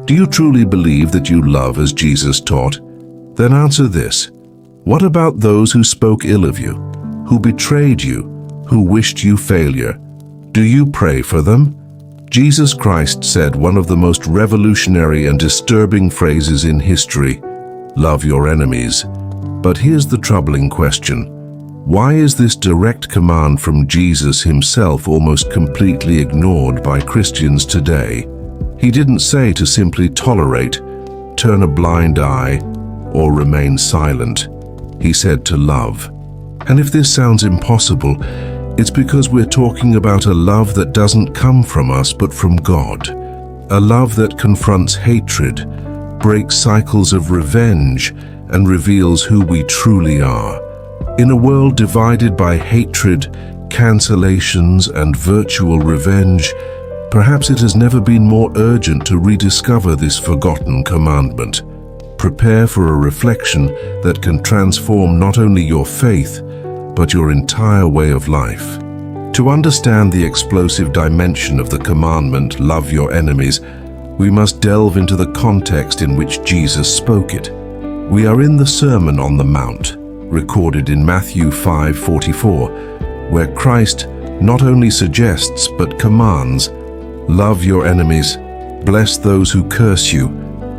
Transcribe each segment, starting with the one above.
Do you truly believe that you love as Jesus taught? Then answer this. What about those who spoke ill of you, who betrayed you, who wished you failure? Do you pray for them? Jesus Christ said one of the most revolutionary and disturbing phrases in history, love your enemies. But here's the troubling question. Why is this direct command from Jesus himself almost completely ignored by Christians today? He didn't say to simply tolerate, turn a blind eye, or remain silent. He said to love. And if this sounds impossible, it's because we're talking about a love that doesn't come from us but from God. A love that confronts hatred, breaks cycles of revenge, and reveals who we truly are. In a world divided by hatred, cancellations, and virtual revenge, perhaps it has never been more urgent to rediscover this forgotten commandment. Prepare for a reflection that can transform not only your faith, but your entire way of life. To understand the explosive dimension of the commandment, love your enemies, we must delve into the context in which Jesus spoke it. We are in the Sermon on the Mount, recorded in Matthew 5:44, where Christ not only suggests but commands, love your enemies, bless those who curse you,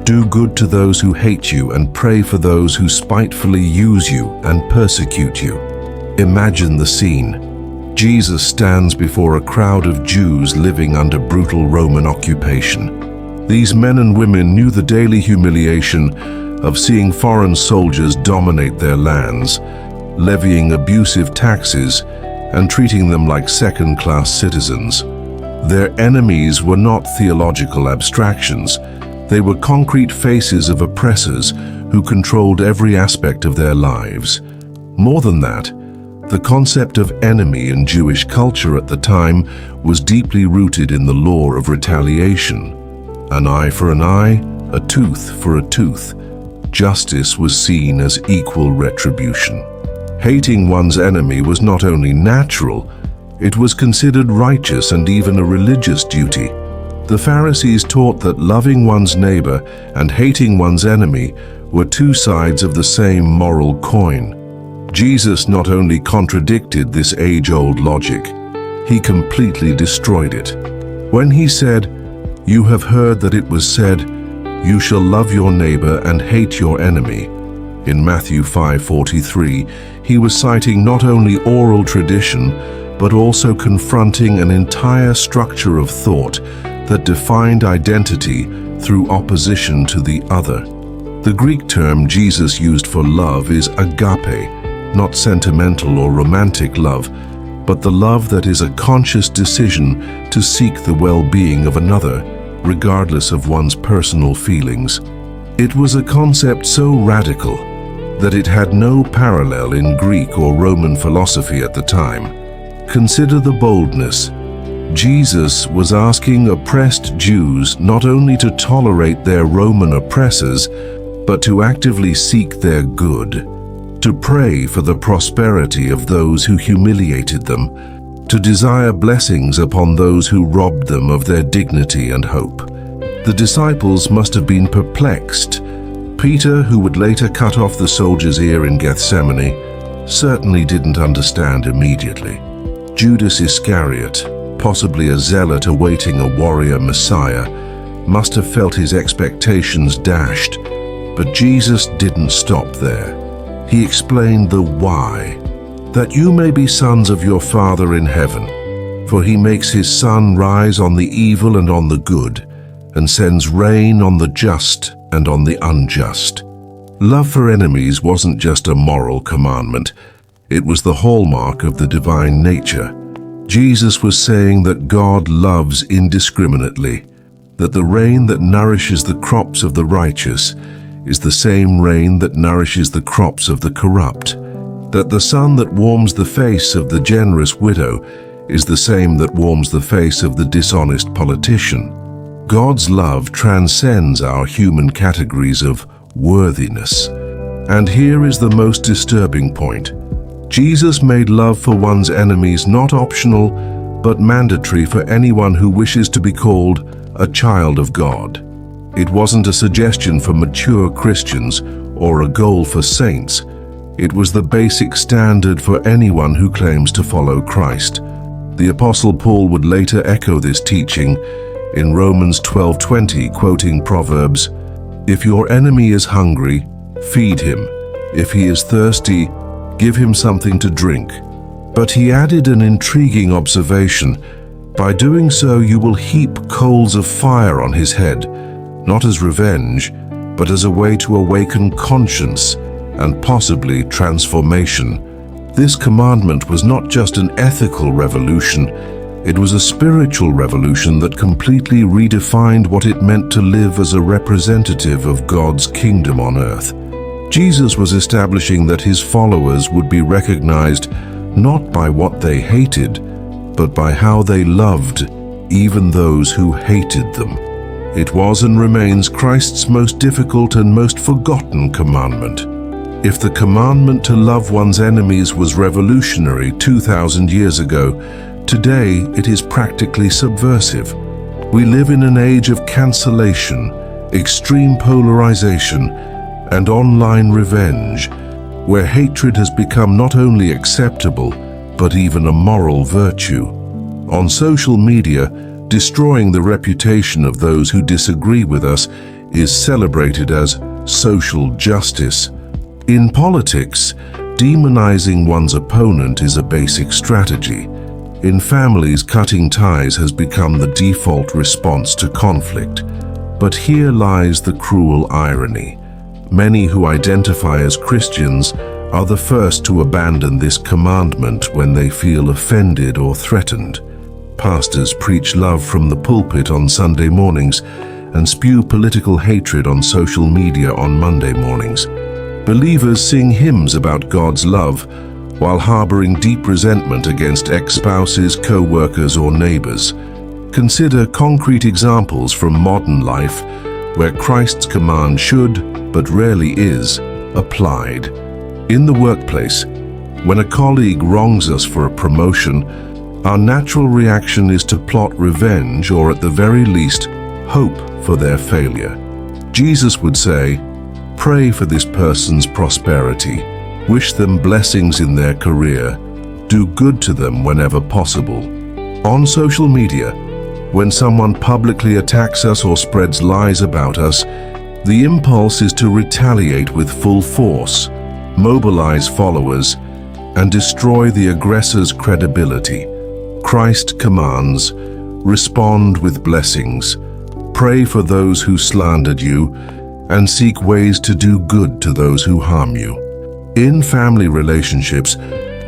do good to those who hate you, and pray for those who spitefully use you and persecute you. Imagine the scene. Jesus stands before a crowd of Jews living under brutal Roman occupation. These men and women knew the daily humiliation of seeing foreign soldiers dominate their lands, levying abusive taxes and treating them like second-class citizens. Their enemies were not theological abstractions. They were concrete faces of oppressors who controlled every aspect of their lives. More than that, the concept of enemy in Jewish culture at the time was deeply rooted in the law of retaliation. An eye for an eye, a tooth for a tooth. Justice was seen as equal retribution. Hating one's enemy was not only natural, it was considered righteous and even a religious duty. The Pharisees taught that loving one's neighbor and hating one's enemy were two sides of the same moral coin. Jesus not only contradicted this age-old logic, he completely destroyed it. When he said, "You have heard that it was said, 'You shall love your neighbor and hate your enemy,'" in Matthew 5:43, he was citing not only oral tradition, but also confronting an entire structure of thought that defined identity through opposition to the other. The Greek term Jesus used for love is agape, not sentimental or romantic love, but the love that is a conscious decision to seek the well-being of another, regardless of one's personal feelings. It was a concept so radical that it had no parallel in Greek or Roman philosophy at the time. Consider the boldness. Jesus was asking oppressed Jews not only to tolerate their Roman oppressors, but to actively seek their good, to pray for the prosperity of those who humiliated them, to desire blessings upon those who robbed them of their dignity and hope. The disciples must have been perplexed. Peter, who would later cut off the soldier's ear in Gethsemane, certainly didn't understand immediately. Judas Iscariot, possibly a zealot awaiting a warrior Messiah, must have felt his expectations dashed, but Jesus didn't stop there. He explained the why, that you may be sons of your Father in heaven, for he makes his sun rise on the evil and on the good, and sends rain on the just and on the unjust. Love for enemies wasn't just a moral commandment, it was the hallmark of the divine nature. Jesus was saying that God loves indiscriminately, that the rain that nourishes the crops of the righteous is the same rain that nourishes the crops of the corrupt, that the sun that warms the face of the generous widow is the same that warms the face of the dishonest politician. God's love transcends our human categories of worthiness. And here is the most disturbing point. Jesus made love for one's enemies not optional, but mandatory for anyone who wishes to be called a child of God. It wasn't a suggestion for mature Christians or a goal for saints. It was the basic standard for anyone who claims to follow Christ. The Apostle Paul would later echo this teaching in Romans 12:20, quoting Proverbs, "If your enemy is hungry, feed him. If he is thirsty, give him something to drink." But he added an intriguing observation. By doing so, you will heap coals of fire on his head, not as revenge, but as a way to awaken conscience and possibly transformation. This commandment was not just an ethical revolution, it was a spiritual revolution that completely redefined what it meant to live as a representative of God's kingdom on earth. Jesus was establishing that his followers would be recognized not by what they hated, but by how they loved even those who hated them. It was and remains Christ's most difficult and most forgotten commandment. If the commandment to love one's enemies was revolutionary 2,000 years ago, today it is practically subversive. We live in an age of cancellation, extreme polarization, and online revenge, where hatred has become not only acceptable, but even a moral virtue. On social media, destroying the reputation of those who disagree with us is celebrated as social justice. In politics, demonizing one's opponent is a basic strategy. In families, cutting ties has become the default response to conflict. But here lies the cruel irony. Many who identify as Christians are the first to abandon this commandment when they feel offended or threatened. Pastors preach love from the pulpit on Sunday mornings and spew political hatred on social media on Monday mornings. Believers sing hymns about God's love while harboring deep resentment against ex-spouses, co-workers, or neighbors. Consider concrete examples from modern life where Christ's command should, but rarely is, applied. In the workplace, when a colleague wrongs us for a promotion, our natural reaction is to plot revenge or, at the very least, hope for their failure. Jesus would say, "Pray for this person's prosperity. Wish them blessings in their career. Do good to them whenever possible." On social media, when someone publicly attacks us or spreads lies about us, the impulse is to retaliate with full force, mobilize followers, and destroy the aggressor's credibility. Christ commands, respond with blessings, pray for those who slandered you, and seek ways to do good to those who harm you. In family relationships,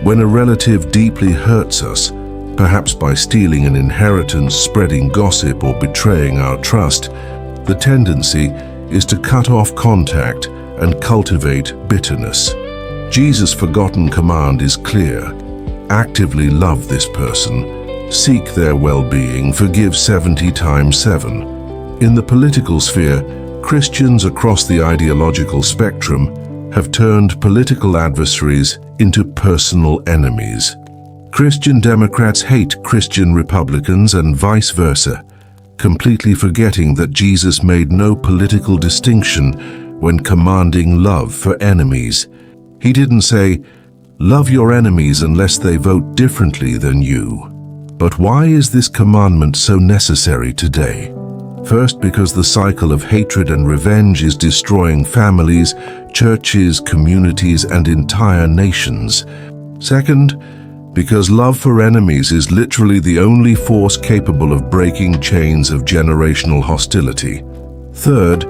when a relative deeply hurts us, perhaps by stealing an inheritance, spreading gossip, or betraying our trust, the tendency is to cut off contact and cultivate bitterness. Jesus' forgotten command is clear. Actively love this person, seek their well-being, forgive 70 times 7. In the political sphere, Christians across the ideological spectrum have turned political adversaries into personal enemies. Christian Democrats hate Christian Republicans and vice versa, completely forgetting that Jesus made no political distinction when commanding love for enemies. He didn't say, "Love your enemies unless they vote differently than you." But why is this commandment so necessary today? First, because the cycle of hatred and revenge is destroying families, churches, communities, and entire nations. Second, because love for enemies is literally the only force capable of breaking chains of generational hostility. Third,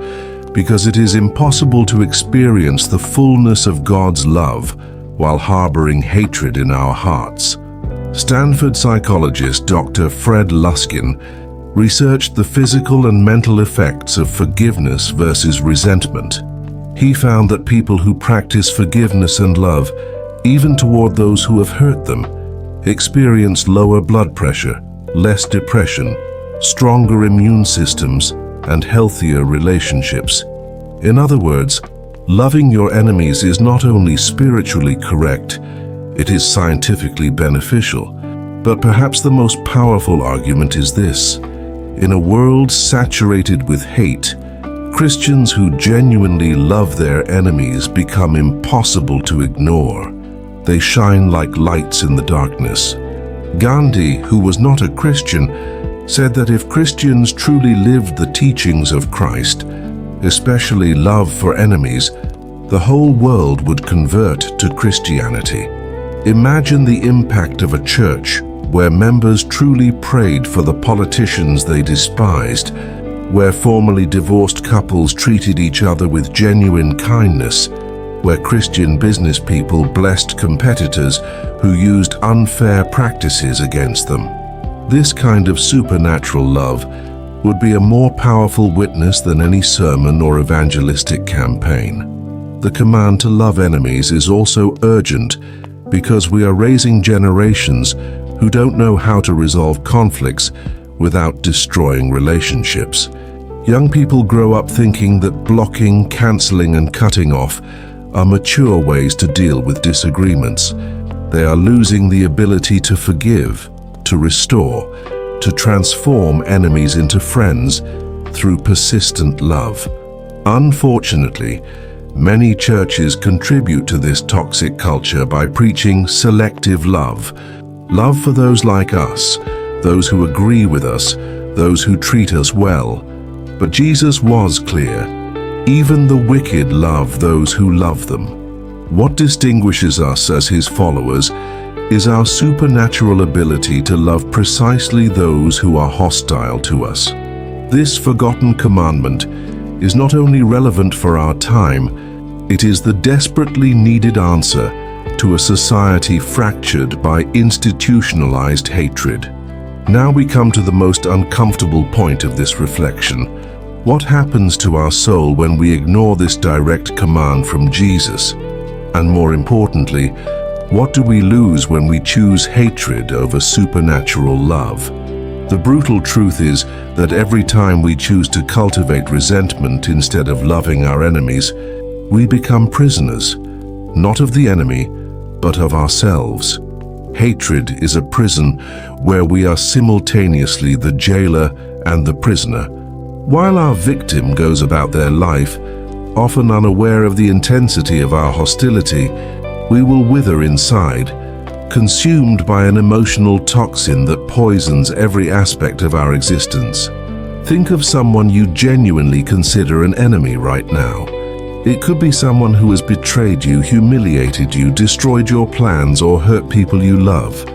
because it is impossible to experience the fullness of God's love while harboring hatred in our hearts. Stanford psychologist Dr. Fred Luskin researched the physical and mental effects of forgiveness versus resentment. He found that people who practice forgiveness and love, even toward those who have hurt them, experience lower blood pressure, less depression, stronger immune systems, and healthier relationships. In other words, loving your enemies is not only spiritually correct, it is scientifically beneficial. But perhaps the most powerful argument is this: in a world saturated with hate, Christians who genuinely love their enemies become impossible to ignore. They shine like lights in the darkness. Gandhi, who was not a Christian, said that if Christians truly lived the teachings of Christ, especially love for enemies, the whole world would convert to Christianity. Imagine the impact of a church where members truly prayed for the politicians they despised, where formerly divorced couples treated each other with genuine kindness, where Christian business people blessed competitors who used unfair practices against them. This kind of supernatural love would be a more powerful witness than any sermon or evangelistic campaign. The command to love enemies is also urgent because we are raising generations who don't know how to resolve conflicts without destroying relationships. Young people grow up thinking that blocking, canceling, and cutting off are mature ways to deal with disagreements. They are losing the ability to forgive, to restore, to transform enemies into friends through persistent love. Unfortunately, many churches contribute to this toxic culture by preaching selective love. Love for those like us, those who agree with us, those who treat us well. But Jesus was clear. Even the wicked love those who love them. What distinguishes us as his followers is our supernatural ability to love precisely those who are hostile to us. This forgotten commandment is not only relevant for our time, it is the desperately needed answer to a society fractured by institutionalized hatred. Now we come to the most uncomfortable point of this reflection. What happens to our soul when we ignore this direct command from Jesus? And more importantly, what do we lose when we choose hatred over supernatural love? The brutal truth is that every time we choose to cultivate resentment instead of loving our enemies, we become prisoners, not of the enemy, but of ourselves. Hatred is a prison where we are simultaneously the jailer and the prisoner. While our victim goes about their life, often unaware of the intensity of our hostility, we will wither inside, consumed by an emotional toxin that poisons every aspect of our existence. Think of someone you genuinely consider an enemy right now. It could be someone who has betrayed you, humiliated you, destroyed your plans, or hurt people you love.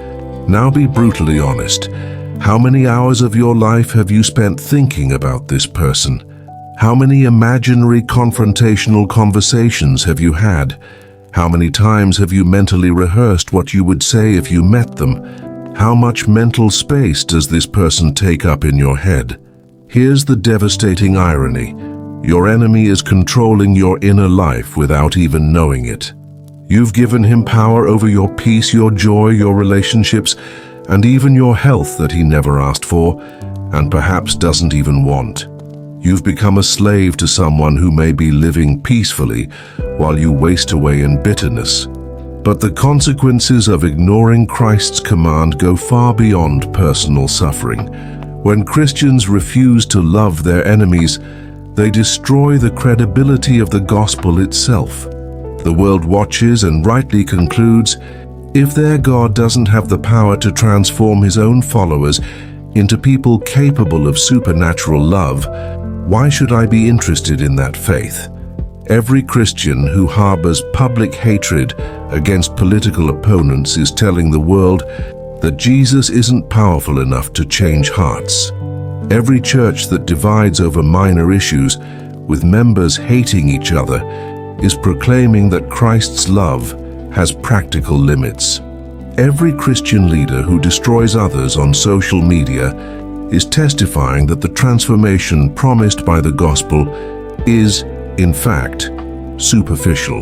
Now be brutally honest. How many hours of your life have you spent thinking about this person? How many imaginary confrontational conversations have you had? How many times have you mentally rehearsed what you would say if you met them? How much mental space does this person take up in your head? Here's the devastating irony. Your enemy is controlling your inner life without even knowing it. You've given him power over your peace, your joy, your relationships, and even your health that he never asked for, and perhaps doesn't even want. You've become a slave to someone who may be living peacefully while you waste away in bitterness. But the consequences of ignoring Christ's command go far beyond personal suffering. When Christians refuse to love their enemies, they destroy the credibility of the gospel itself. The world watches and rightly concludes, if their God doesn't have the power to transform his own followers into people capable of supernatural love, why should I be interested in that faith? Every Christian who harbors public hatred against political opponents is telling the world that Jesus isn't powerful enough to change hearts. Every church that divides over minor issues, with members hating each other, is proclaiming that Christ's love has practical limits. Every Christian leader who destroys others on social media is testifying that the transformation promised by the gospel is, in fact, superficial.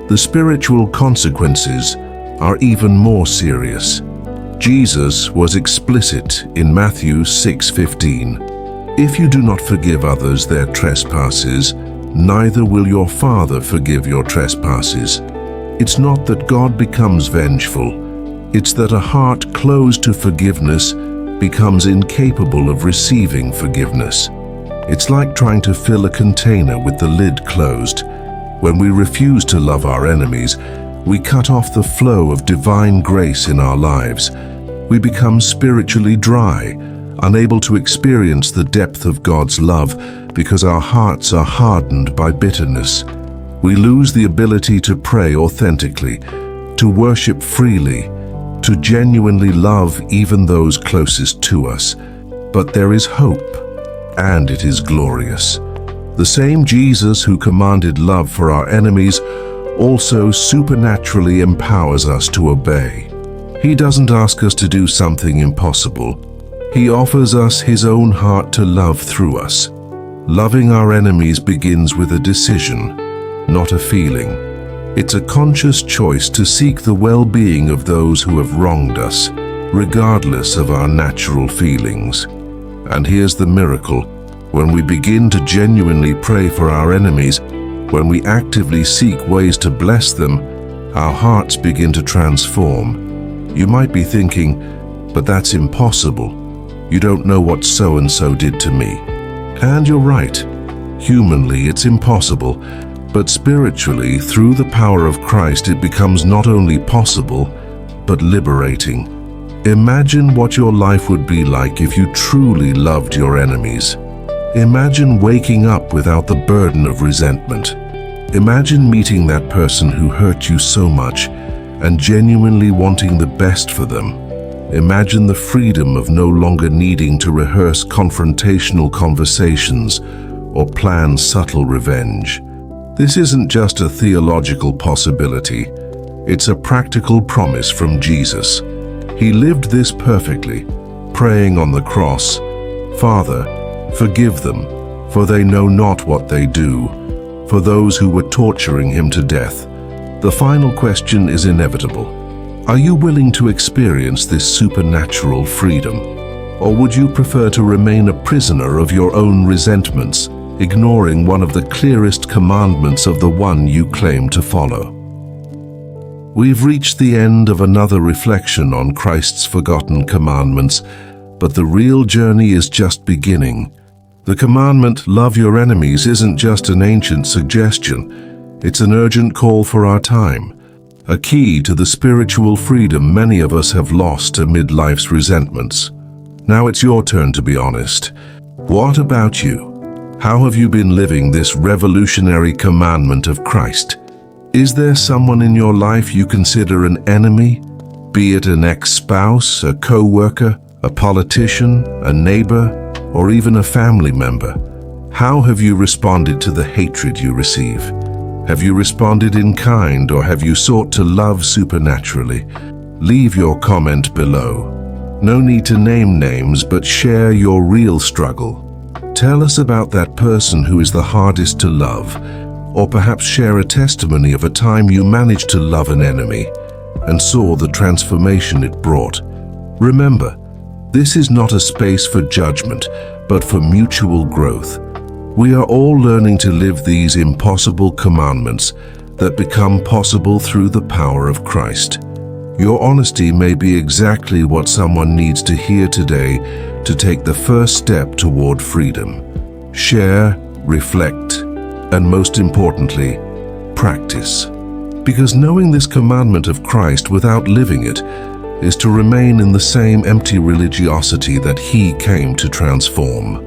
The spiritual consequences are even more serious. Jesus was explicit in Matthew 6:15. If you do not forgive others their trespasses, neither will your Father forgive your trespasses. It's not that God becomes vengeful. It's that a heart closed to forgiveness becomes incapable of receiving forgiveness. It's like trying to fill a container with the lid closed. When we refuse to love our enemies, we cut off the flow of divine grace in our lives. We become spiritually dry, unable to experience the depth of God's love because our hearts are hardened by bitterness. We lose the ability to pray authentically, to worship freely, to genuinely love even those closest to us. But there is hope, and it is glorious. The same Jesus who commanded love for our enemies also supernaturally empowers us to obey. He doesn't ask us to do something impossible. He offers us his own heart to love through us. Loving our enemies begins with a decision, not a feeling. It's a conscious choice to seek the well-being of those who have wronged us, regardless of our natural feelings. And here's the miracle. When we begin to genuinely pray for our enemies, when we actively seek ways to bless them, our hearts begin to transform. You might be thinking, but that's impossible. You don't know what so-and-so did to me. And you're right. Humanly, it's impossible. But spiritually, through the power of Christ, it becomes not only possible, but liberating. Imagine what your life would be like if you truly loved your enemies. Imagine waking up without the burden of resentment. Imagine meeting that person who hurt you so much and genuinely wanting the best for them. Imagine the freedom of no longer needing to rehearse confrontational conversations or plan subtle revenge. This isn't just a theological possibility. It's a practical promise from Jesus. He lived this perfectly, praying on the cross, "Father, forgive them, for they know not what they do," for those who were torturing him to death. The final question is inevitable. Are you willing to experience this supernatural freedom? Or would you prefer to remain a prisoner of your own resentments, ignoring one of the clearest commandments of the one you claim to follow? We've reached the end of another reflection on Christ's forgotten commandments, but the real journey is just beginning. The commandment, "Love your enemies," isn't just an ancient suggestion. It's an urgent call for our time, a key to the spiritual freedom many of us have lost amid life's resentments. Now it's your turn to be honest. What about you? How have you been living this revolutionary commandment of Christ? Is there someone in your life you consider an enemy? Be it an ex-spouse, a co-worker, a politician, a neighbor, or even a family member? How have you responded to the hatred you receive? Have you responded in kind, or have you sought to love supernaturally? Leave your comment below. No need to name names, but share your real struggle. Tell us about that person who is the hardest to love, or perhaps share a testimony of a time you managed to love an enemy and saw the transformation it brought. Remember, this is not a space for judgment, but for mutual growth. We are all learning to live these impossible commandments that become possible through the power of Christ. Your honesty may be exactly what someone needs to hear today to take the first step toward freedom. Share, reflect, and most importantly, practice. Because knowing this commandment of Christ without living it is to remain in the same empty religiosity that He came to transform.